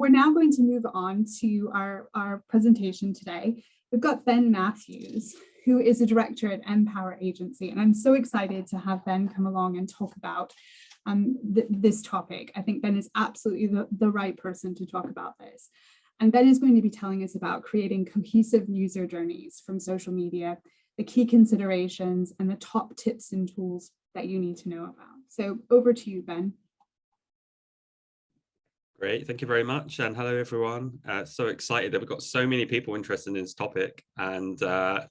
we're now going to move on to our presentation today. We've got Ben Matthews, who is a director at Empower Agency, and I'm so excited to have Ben come along and talk about this topic. I think Ben is absolutely the right person to talk about this. And Ben is going to be telling us about creating cohesive user journeys from social media, the key considerations, and the top tips and tools that you need to know about. So over to you, Ben. Great, thank you very much, and hello everyone. So excited that we've got so many people interested in this topic, and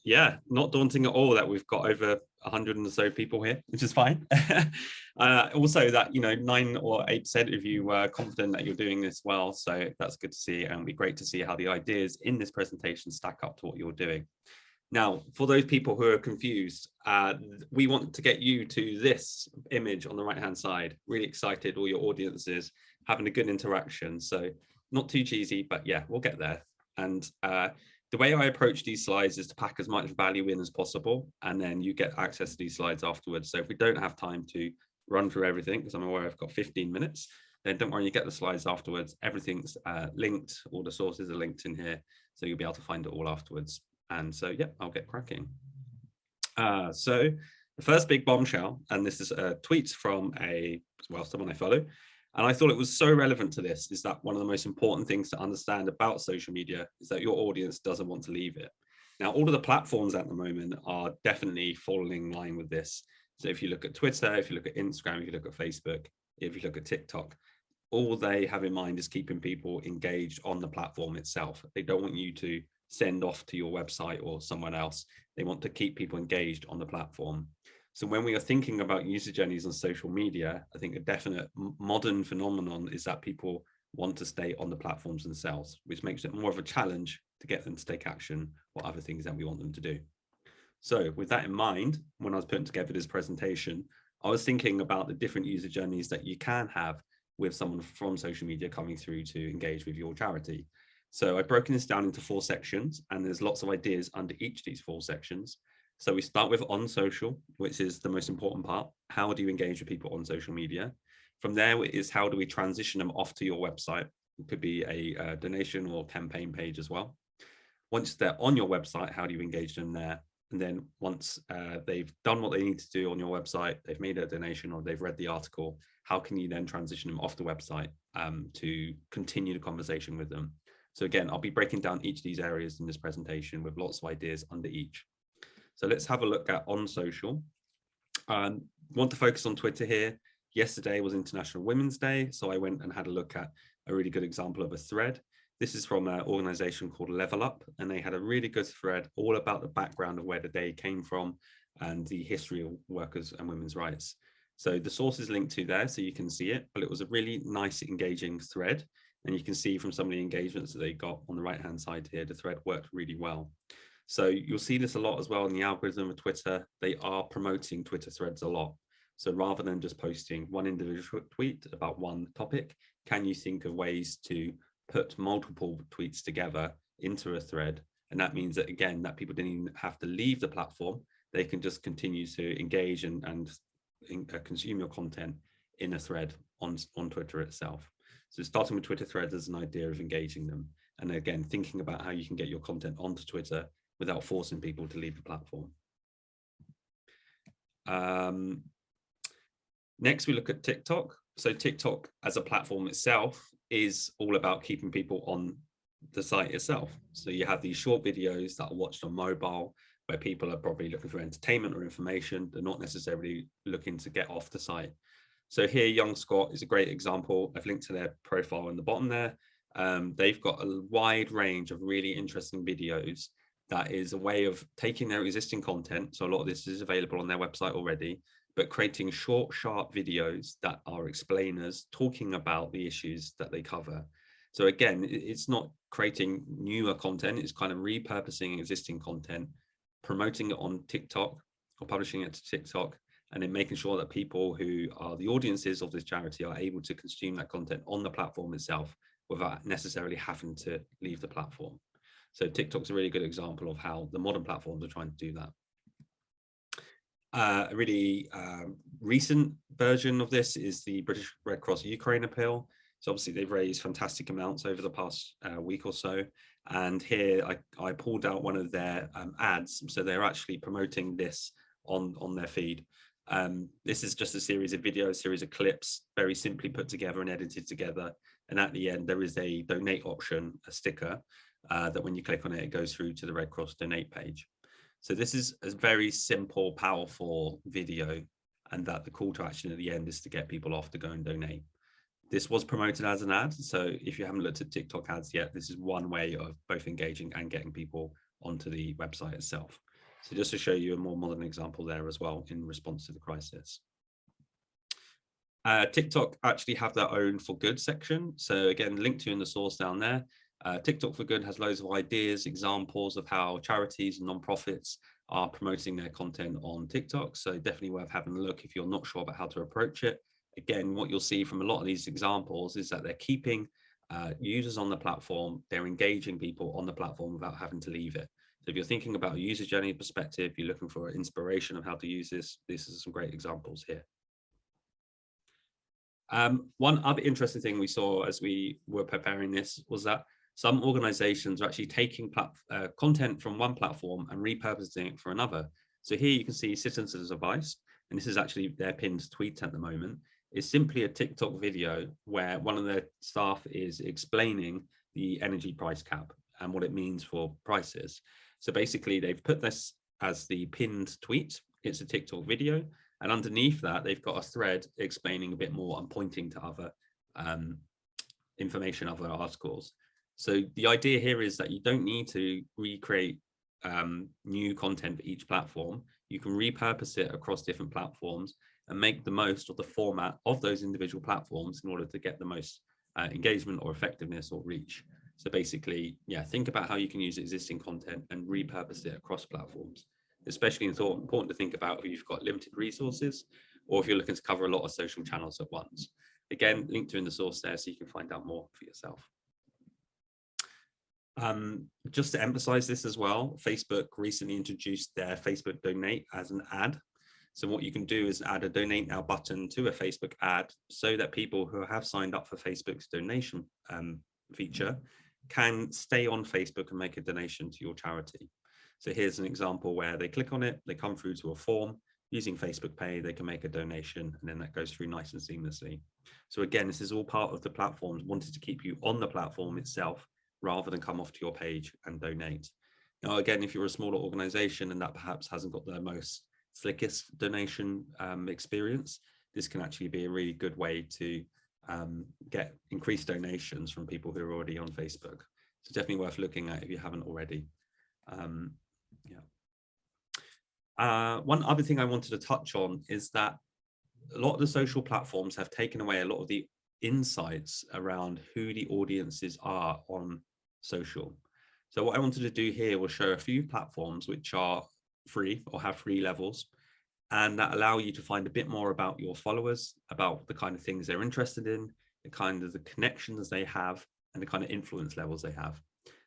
yeah, not daunting at all that we've got over 100 or so people here, which is fine. Also that, you know, 9 or 8% of you were confident that you're doing this well, so that's good to see, and it'll be great to see how the ideas in this presentation stack up to what you're doing. Now, for those people who are confused, we want to get you to this image on the right-hand side. Really excited, all your audiences having a good interaction. So not too cheesy, but yeah, we'll get there. And the way I approach these slides is to pack as much value in as possible, and then you get access to these slides afterwards. So if we don't have time to run through everything, because I'm aware I've got 15 minutes, then don't worry, you get the slides afterwards. Everything's linked, all the sources are linked in here, so you'll be able to find it all afterwards. And so, yeah, I'll get cracking. So the first big bombshell, and this is a tweet from someone I follow, and I thought it was so relevant to this, is that one of the most important things to understand about social media is that your audience doesn't want to leave it. Now, all of the platforms at the moment are definitely falling in line with this. So if you look at Twitter, if you look at Instagram, if you look at Facebook, if you look at TikTok, all they have in mind is keeping people engaged on the platform itself. They don't want you to send off to your website or someone else. They want to keep people engaged on the platform. So when we are thinking about user journeys on social media, I think a definite modern phenomenon is that people want to stay on the platforms themselves, which makes it more of a challenge to get them to take action or other things that we want them to do. So with that in mind, when I was putting together this presentation, I was thinking about the different user journeys that you can have with someone from social media coming through to engage with your charity. So I've broken this down into 4 sections, and there's lots of ideas under each of these 4 sections. So we start with on social, which is the most important part. How do you engage with people on social media? From there is how do we transition them off to your website? It could be a donation or campaign page as well. Once they're on your website, how do you engage them there? And then once they've done what they need to do on your website, they've made a donation or they've read the article, how can you then transition them off the website to continue the conversation with them? So again, I'll be breaking down each of these areas in this presentation with lots of ideas under each. So let's have a look at on social. Want to focus on Twitter here. Yesterday was International Women's Day, so I went and had a look at a really good example of a thread. This is from an organization called Level Up, and they had a really good thread all about the background of where the day came from and the history of workers and women's rights. So the source is linked to there, so you can see it, but it was a really nice, engaging thread. And you can see from some of the engagements that they got on the right-hand side here, the thread worked really well. So you'll see this a lot as well in the algorithm of Twitter. They are promoting Twitter threads a lot. So rather than just posting one individual tweet about one topic, can you think of ways to put multiple tweets together into a thread? And that means that, again, that people didn't even have to leave the platform. They can just continue to engage and consume your content in a thread on Twitter itself. So starting with Twitter threads as an idea of engaging them. And again, thinking about how you can get your content onto Twitter without forcing people to leave the platform. Next, we look at TikTok. So TikTok as a platform itself is all about keeping people on the site itself. So you have these short videos that are watched on mobile, where people are probably looking for entertainment or information. They're not necessarily looking to get off the site. So here, Young Scott is a great example. I've linked to their profile in the bottom there. They've got a wide range of really interesting videos. That is a way of taking their existing content. So a lot of this is available on their website already, but creating short, sharp videos that are explainers talking about the issues that they cover. So again, it's not creating newer content. It's kind of repurposing existing content, promoting it on TikTok or publishing it to TikTok, and then making sure that people who are the audiences of this charity are able to consume that content on the platform itself without necessarily having to leave the platform. So TikTok's a really good example of how the modern platforms are trying to do that. A really recent version of this is the British Red Cross Ukraine appeal. So obviously they've raised fantastic amounts over the past week or so. And here I pulled out one of their ads. So they're actually promoting this on their feed. This is just a series of videos, series of clips, very simply put together and edited together. And at the end, there is a donate option, a sticker, that when you click on it, it goes through to the Red Cross donate page. So this is a very simple, powerful video, and that the call to action at the end is to get people off to go and donate. This was promoted as an ad. So if you haven't looked at TikTok ads yet, this is one way of both engaging and getting people onto the website itself. So just to show you a more modern example there as well in response to the crisis. TikTok actually have their own for good section. So again, linked to in the source down there. TikTok for Good has loads of ideas, examples of how charities and nonprofits are promoting their content on TikTok. So definitely worth having a look if you're not sure about how to approach it. Again, what you'll see from a lot of these examples is that they're keeping users on the platform, they're engaging people on the platform without having to leave it. So if you're thinking about a user journey perspective, you're looking for inspiration of how to use this, these are some great examples here. One other interesting thing we saw as we were preparing this was that some organizations are actually taking content from one platform and repurposing it for another. So here you can see Citizens Advice, and this is actually their pinned tweet at the moment, is simply a TikTok video where one of their staff is explaining the energy price cap and what it means for prices. So basically they've put this as the pinned tweet. It's a TikTok video. And underneath that, they've got a thread explaining a bit more and pointing to other information, other articles. So the idea here is that you don't need to recreate new content for each platform. You can repurpose it across different platforms and make the most of the format of those individual platforms in order to get the most engagement or effectiveness or reach. So basically, yeah, think about how you can use existing content and repurpose it across platforms. Especially important to think about if you've got limited resources or if you're looking to cover a lot of social channels at once. Again, linked to in the source there so you can find out more for yourself. Just to emphasize this as well, Facebook recently introduced their Facebook Donate as an ad. So what you can do is add a Donate Now button to a Facebook ad so that people who have signed up for Facebook's donation feature can stay on Facebook and make a donation to your charity. So here's an example where they click on it, they come through to a form. Using Facebook Pay, they can make a donation, and then that goes through nice and seamlessly. So again, this is all part of the platform wanted to keep you on the platform itself rather than come off to your page and donate. Now, again, if you're a smaller organization and that perhaps hasn't got the most slickest donation experience, this can actually be a really good way to get increased donations from people who are already on Facebook. So definitely worth looking at if you haven't already. One other thing I wanted to touch on is that a lot of the social platforms have taken away a lot of the insights around who the audiences are on social. So what I wanted to do here was show a few platforms which are free or have free levels and that allow you to find a bit more about your followers, about the kind of things they're interested in, the kind of the connections they have, and the kind of influence levels they have.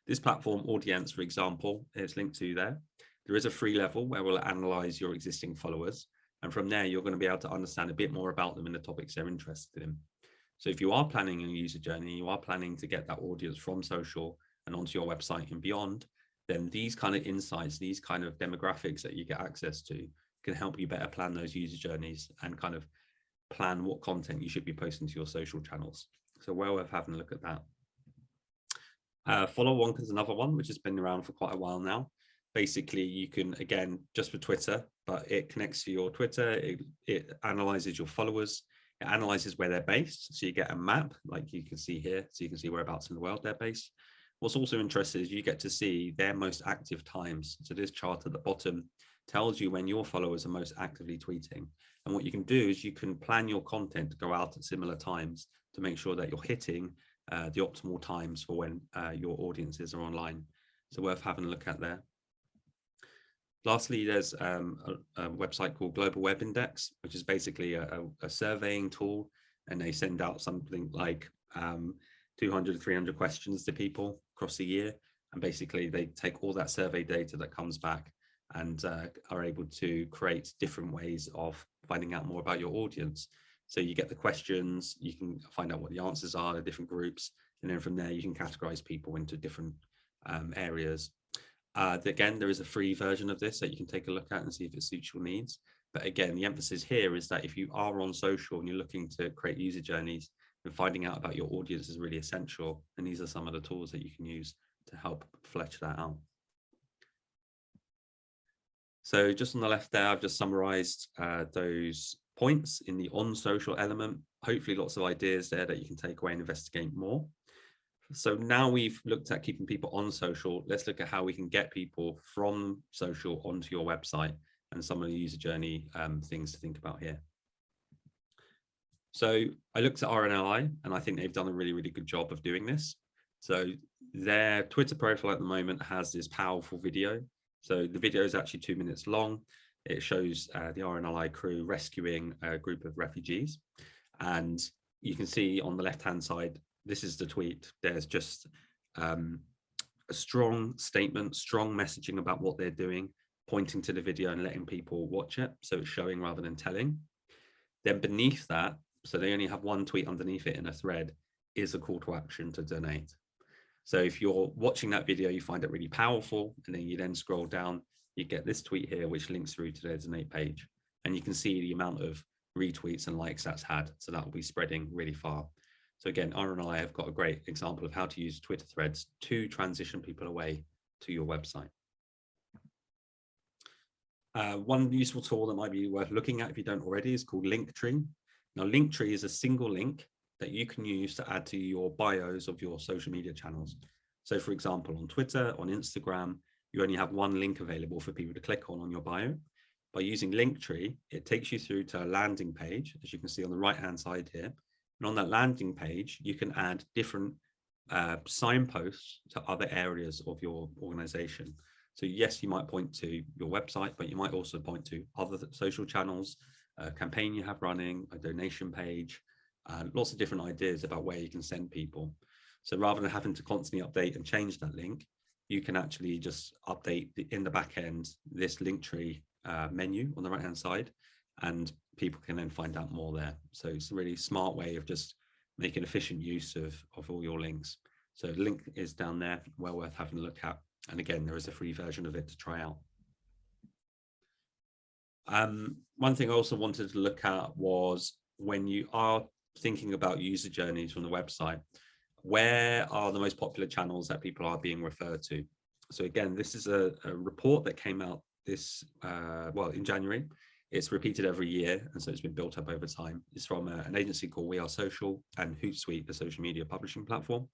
This platform Audience, for example, it's linked to there. There is a free level where we'll analyze your existing followers. And from there, you're going to be able to understand a bit more about them and the topics they're interested in. So if you are planning a user journey, you are planning to get that audience from social and onto your website and beyond, then these kind of insights, these kind of demographics that you get access to can help you better plan those user journeys and kind of plan what content you should be posting to your social channels. So well worth having a look at that. Follow Wonk is another one, which has been around for quite a while now. Basically, you can, again, just for Twitter, but it connects to your Twitter, it analyzes your followers, it analyzes where they're based. So you get a map, like you can see here, so you can see whereabouts in the world they're based. What's also interesting is you get to see their most active times. So this chart at the bottom tells you when your followers are most actively tweeting. And what you can do is you can plan your content to go out at similar times to make sure that you're hitting the optimal times for when your audiences are online. So worth having a look at there. Lastly, there's a website called Global Web Index, which is basically a surveying tool, and they send out something like 200 to 300 questions to people across the year. And basically they take all that survey data that comes back and are able to create different ways of finding out more about your audience. So you get the questions, you can find out what the answers are, the different groups, and then from there you can categorize people into different areas. Again, there is a free version of this that you can take a look at and see if it suits your needs. But again, the emphasis here is that if you are on social and you're looking to create user journeys, then finding out about your audience is really essential. And these are some of the tools that you can use to help flesh that out. So just on the left there, I've just summarized those points in the on social element. Hopefully lots of ideas there that you can take away and investigate more. So now we've looked at keeping people on social, let's look at how we can get people from social onto your website and some of the user journey things to think about here. So I looked at RNLI and I think they've done a really, really good job of doing this. So their Twitter profile at the moment has this powerful video. So the video is actually 2 minutes long. It shows the RNLI crew rescuing a group of refugees. And you can see on the left-hand side, this is the tweet. There's just a strong statement, strong messaging about what they're doing, pointing to the video and letting people watch it. So it's showing rather than telling. Then beneath that, so they only have one tweet underneath it in a thread, is a call to action to donate. So if you're watching that video, you find it really powerful, and then you then scroll down, you get this tweet here, which links through to their donate page. And you can see the amount of retweets and likes that's had. So that will be spreading really far. So again, RNLI have got a great example of how to use Twitter threads to transition people away to your website. One useful tool that might be worth looking at if you don't already is called Linktree. Now, Linktree is a single link that you can use to add to your bios of your social media channels. So for example, on Twitter, on Instagram, you only have one link available for people to click on your bio. By using Linktree, it takes you through to a landing page, as you can see on the right-hand side here. And on that landing page, you can add different signposts to other areas of your organization. So yes, you might point to your website, but you might also point to other social channels, a campaign you have running, a donation page, lots of different ideas about where you can send people. So rather than having to constantly update and change that link, you can actually just update in the back end this Linktree menu on the right hand side, and people can then find out more there. So it's a really smart way of just making efficient use of all your links. So the link is down there, well worth having a look at. And again, there is a free version of it to try out. One thing I also wanted to look at was when you are thinking about user journeys from the website, where are the most popular channels that people are being referred to? So again, this is a report that came out in January. It's repeated every year, and so it's been built up over time. It's from an agency called We Are Social and Hootsuite, the social media publishing platform.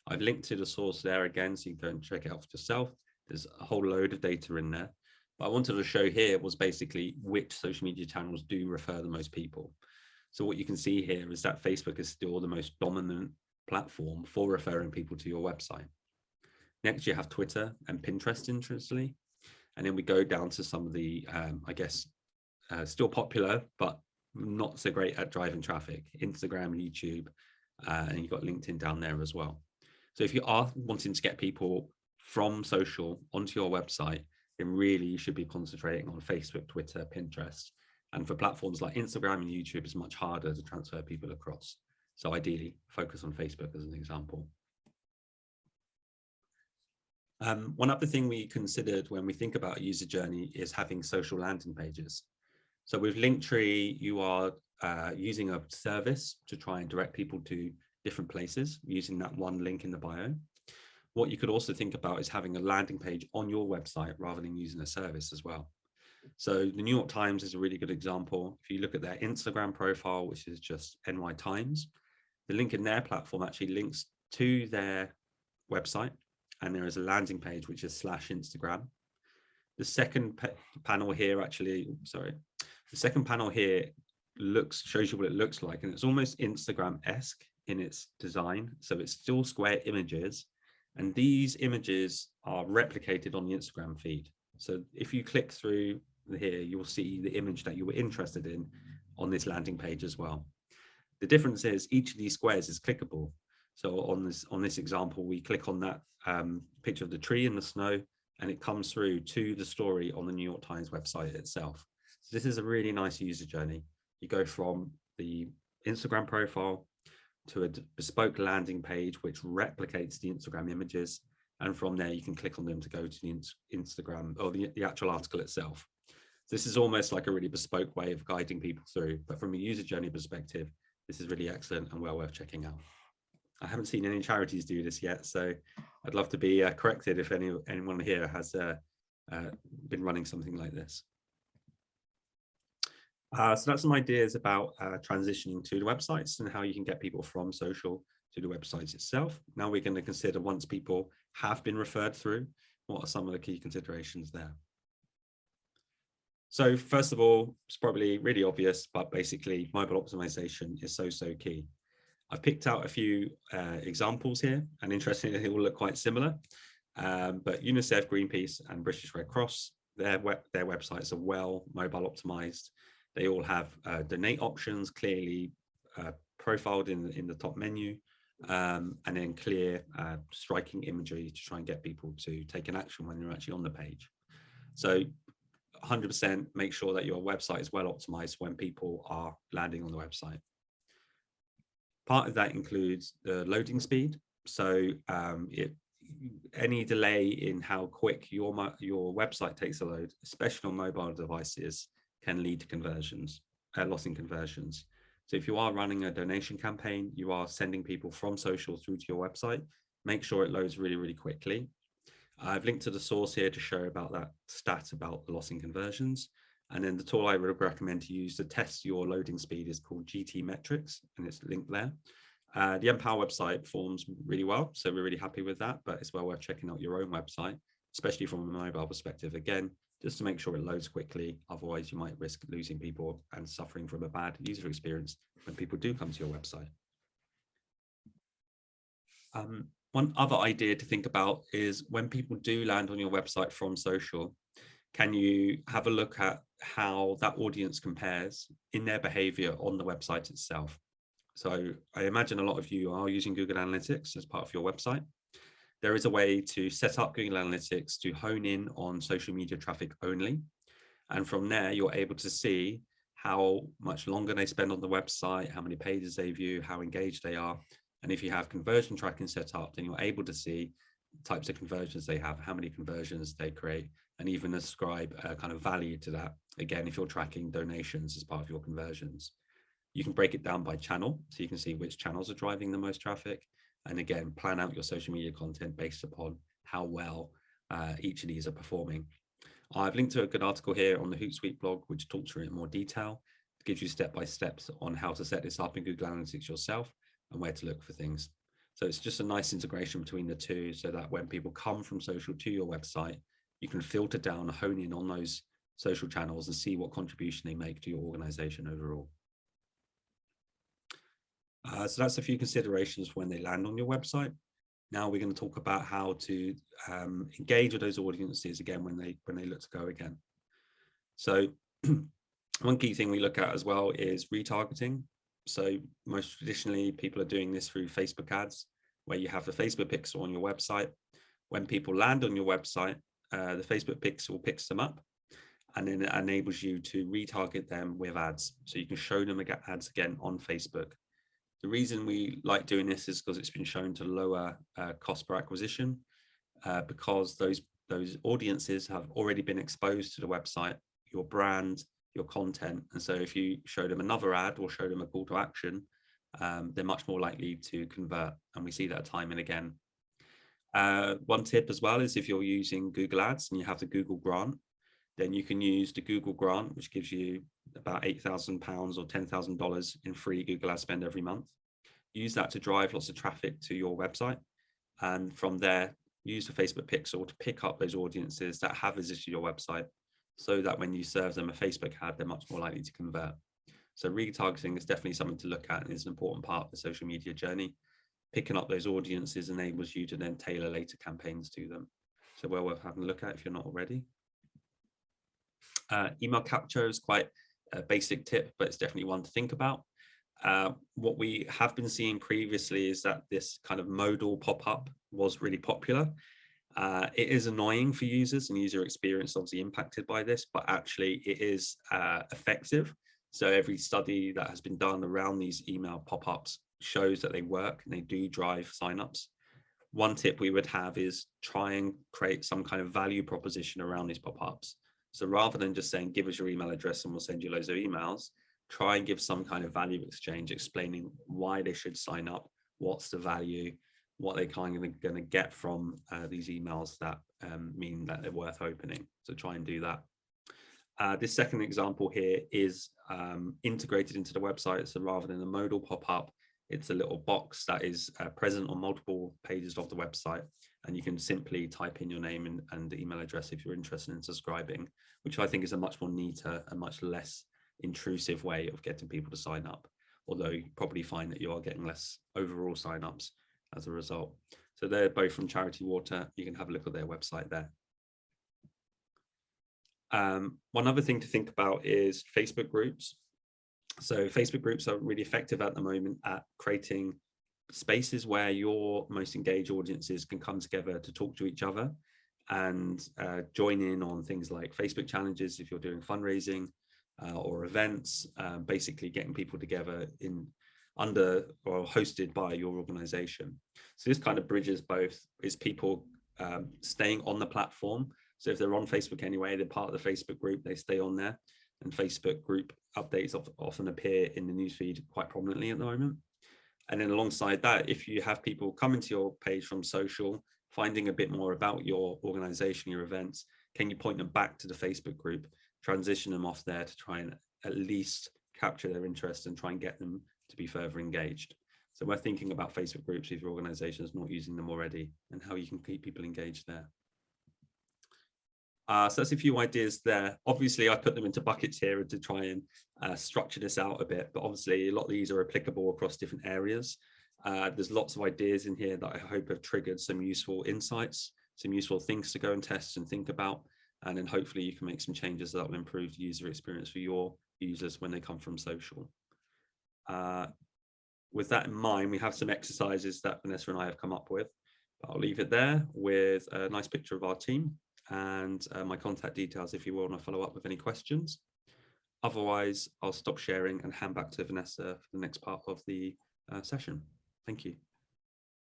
I've linked to the source there again, so you can go and check it out for yourself. There's a whole load of data in there. What I wanted to show here was basically which social media channels do refer the most people. So what you can see here is that Facebook is still the most dominant platform for referring people to your website. Next, you have Twitter and Pinterest, interestingly. And then we go down to some of the, still popular, but not so great at driving traffic, Instagram, YouTube, and you've got LinkedIn down there as well. So if you are wanting to get people from social onto your website, then really you should be concentrating on Facebook, Twitter, Pinterest. And for platforms like Instagram and YouTube, it's much harder to transfer people across. So ideally, focus on Facebook as an example. One other thing we considered when we think about a user journey is having social landing pages. So with Linktree, you are using a service to try and direct people to different places using that one link in the bio. What you could also think about is having a landing page on your website rather than using a service as well. So the New York Times is a really good example. If you look at their Instagram profile, which is just NY Times, the link in their platform actually links to their website, and there is a landing page which is /Instagram. The second panel here the second panel here shows you what it looks like, and it's almost Instagram-esque in its design. So it's still square images, and these images are replicated on the Instagram feed. So if you click through here, you'll see the image that you were interested in on this landing page as well. The difference is each of these squares is clickable. So on this example, we click on that picture of the tree in the snow, and it comes through to the story on the New York Times website itself. So this is a really nice user journey. You go from the Instagram profile to a bespoke landing page which replicates the Instagram images, and from there you can click on them to go to the Instagram or the actual article itself. This is almost like a really bespoke way of guiding people through, but from a user journey perspective, this is really excellent and well worth checking out. I haven't seen any charities do this yet, so I'd love to be corrected if anyone here has been running something like this. So that's some ideas about transitioning to the websites and how you can get people from social to the websites itself. Now we're going to consider, once people have been referred through, what are some of the key considerations there. So first of all, it's probably really obvious, but basically mobile optimization is so key. I've picked out a few examples here, and interestingly, they all look quite similar. But UNICEF, Greenpeace, and British Red Cross, their websites are well mobile optimized. They all have donate options clearly profiled in the top menu, and then clear striking imagery to try and get people to take an action when they're actually on the page. So 100% make sure that your website is well optimized when people are landing on the website. Part of that includes the loading speed. So any delay in how quick your website takes a load, especially on mobile devices, can lead to conversions, loss in conversions. So if you are running a donation campaign, you are sending people from social through to your website, make sure it loads really quickly. I've linked to the source here to show about that stat about the loss in conversions. And then the tool I would recommend to use to test your loading speed is called GT Metrics, and it's linked there. The Empower website performs really well, so we're really happy with that, but it's well worth checking out your own website, especially from a mobile perspective, again, just to make sure it loads quickly. Otherwise, you might risk losing people and suffering from a bad user experience when people do come to your website. One other idea to think about is when people do land on your website from social, can you have a look at how that audience compares in their behavior on the website itself? So I imagine a lot of you are using Google Analytics as part of your website. There is a way to set up Google Analytics to hone in on social media traffic only. And from there, you're able to see how much longer they spend on the website, how many pages they view, how engaged they are. And if you have conversion tracking set up, then you're able to see types of conversions they have, how many conversions they create, and even ascribe a kind of value to that. Again, if you're tracking donations as part of your conversions, you can break it down by channel, so you can see which channels are driving the most traffic. And again, plan out your social media content based upon how well each of these are performing. I've linked to a good article here on the Hootsuite blog, which talks through it in more detail. It gives you step-by-steps on how to set this up in Google Analytics yourself and where to look for things. So it's just a nice integration between the two, so that when people come from social to your website, you can filter down, hone in on those social channels and see what contribution they make to your organization overall. So that's a few considerations when they land on your website. Now we're going to talk about how to engage with those audiences again when they look to go again. So one key thing we look at as well is retargeting. So most traditionally, people are doing this through Facebook ads, where you have the Facebook pixel on your website. When people land on your website, the Facebook pixel picks them up, and then it enables you to retarget them with ads. So you can show them ads again on Facebook. The reason we like doing this is because it's been shown to lower cost per acquisition, because those audiences have already been exposed to the website, your brand, your content. And so if you show them another ad or show them a call to action, they're much more likely to convert. And we see that time and again. One tip as well is if you're using Google Ads and you have the Google grant, then you can use the Google grant, which gives you about £8,000 or $10,000 in free Google Ads spend every month. Use that to drive lots of traffic to your website. And from there, use the Facebook pixel to pick up those audiences that have visited your website, so that when you serve them a Facebook ad, they're much more likely to convert. So retargeting is definitely something to look at and is an important part of the social media journey. Picking up those audiences enables you to then tailor later campaigns to them. So well worth having a look at if you're not already. Email capture is quite a basic tip, but it's definitely one to think about. What we have been seeing previously is that this kind of modal pop-up was really popular. It is annoying for users, and user experience obviously impacted by this, but actually it is effective. So every study that has been done around these email pop-ups shows that they work and they do drive signups. One tip we would have is try and create some kind of value proposition around these pop-ups. So rather than just saying, give us your email address and we'll send you loads of emails, try and give some kind of value exchange, explaining why they should sign up, what's the value, what they kind of going to get from these emails that mean that they're worth opening. So try and do that. This second example here is integrated into the website. So rather than a modal pop-up, it's a little box that is present on multiple pages of the website. And you can simply type in your name and the email address if you're interested in subscribing, which I think is a much more neater and much less intrusive way of getting people to sign up. Although you probably find that you are getting less overall signups as a result. So they're both from Charity Water. You can have a look at their website there. One other thing to think about is Facebook groups. So Facebook groups are really effective at the moment at creating spaces where your most engaged audiences can come together to talk to each other and join in on things like Facebook challenges if you're doing fundraising or events, basically getting people together under or hosted by your organization. So this kind of bridges both, is people staying on the platform. So if they're on Facebook anyway, they're part of the Facebook group, they stay on there, and Facebook group updates often appear in the newsfeed quite prominently at the moment. And then alongside that, if you have people coming to your page from social, finding a bit more about your organization, your events, can you point them back to the Facebook group, transition them off there to try and at least capture their interest and try and get them to be further engaged. So we're thinking about Facebook groups if your organization is not using them already and how you can keep people engaged there. So that's a few ideas there. Obviously, I put them into buckets here to try and structure this out a bit, but obviously a lot of these are applicable across different areas. There's lots of ideas in here that I hope have triggered some useful insights, some useful things to go and test and think about, and then hopefully you can make some changes that will improve the user experience for your users when they come from social. With that in mind, we have some exercises that Vanessa and I have come up with. I'll leave it there with a nice picture of our team and my contact details if you want to follow up with any questions. Otherwise, I'll stop sharing and hand back to Vanessa for the next part of the session. Thank you.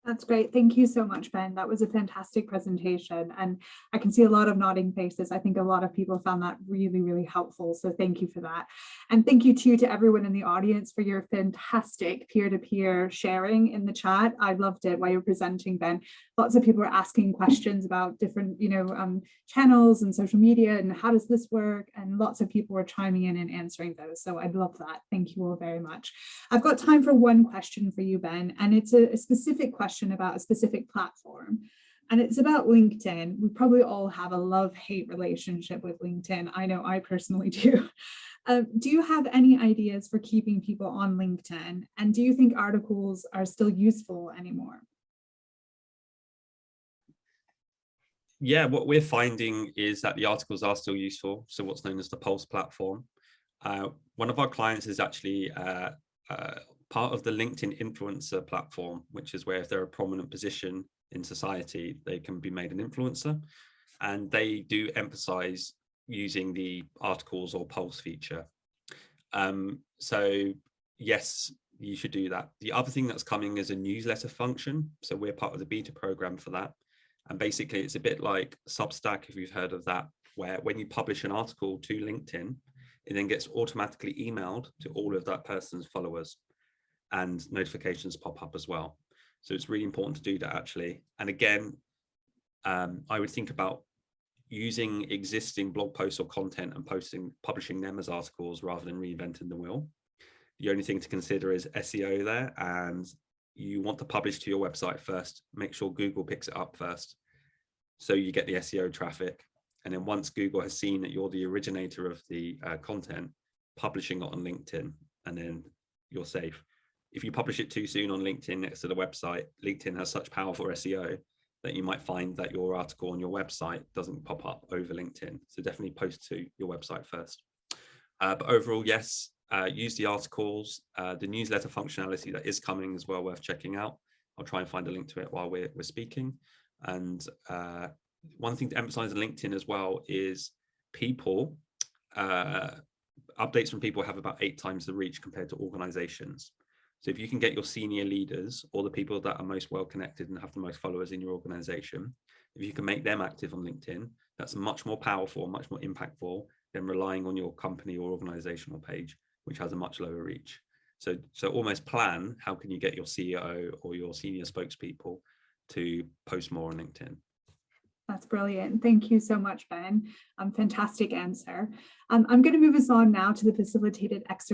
That's great. Thank you so much, Ben. That was a fantastic presentation. And I can see a lot of nodding faces. I think a lot of people found that really, really helpful. So thank you for that. And thank you too to everyone in the audience for your fantastic peer-to-peer sharing in the chat. I loved it while you were presenting, Ben. Lots of people were asking questions about different, channels and social media and how does this work? And lots of people were chiming in and answering those. So I love that. Thank you all very much. I've got time for one question for you, Ben, and it's a specific question about a specific platform, and it's about LinkedIn. We probably all have a love-hate relationship with LinkedIn. I know I personally do. Do you have any ideas for keeping people on LinkedIn, and do you think articles are still useful anymore? Yeah, what we're finding is that the articles are still useful. So what's known as the Pulse platform. One of our clients is actually part of the LinkedIn influencer platform, which is where if they're a prominent position in society, they can be made an influencer. And they do emphasize using the articles or Pulse feature. So yes, you should do that. The other thing that's coming is a newsletter function. So we're part of the beta program for that. And basically it's a bit like Substack, if you've heard of that, where when you publish an article to LinkedIn, it then gets automatically emailed to all of that person's followers, and notifications pop up as well. So it's really important to do that actually. And again, I would think about using existing blog posts or content and publishing them as articles rather than reinventing the wheel. The only thing to consider is SEO there, and you want to publish to your website first. Make sure Google picks it up first, so you get the SEO traffic. And then once Google has seen that you're the originator of the content, publishing it on LinkedIn, and then you're safe. If you publish it too soon on LinkedIn next to the website, LinkedIn has such powerful SEO that you might find that your article on your website doesn't pop up over LinkedIn. So definitely post to your website first. But overall, yes, use the articles, the newsletter functionality that is coming as well, worth checking out. I'll try and find a link to it while we're speaking. And one thing to emphasize on LinkedIn as well is people updates from people have about 8 times the reach compared to organizations. So if you can get your senior leaders or the people that are most well connected and have the most followers in your organization, if you can make them active on LinkedIn, that's much more powerful, much more impactful than relying on your company or organizational page, which has a much lower reach. So almost plan, how can you get your CEO or your senior spokespeople to post more on LinkedIn? That's brilliant. Thank you so much, Ben. Fantastic answer. I'm going to move us on now to the facilitated exercise.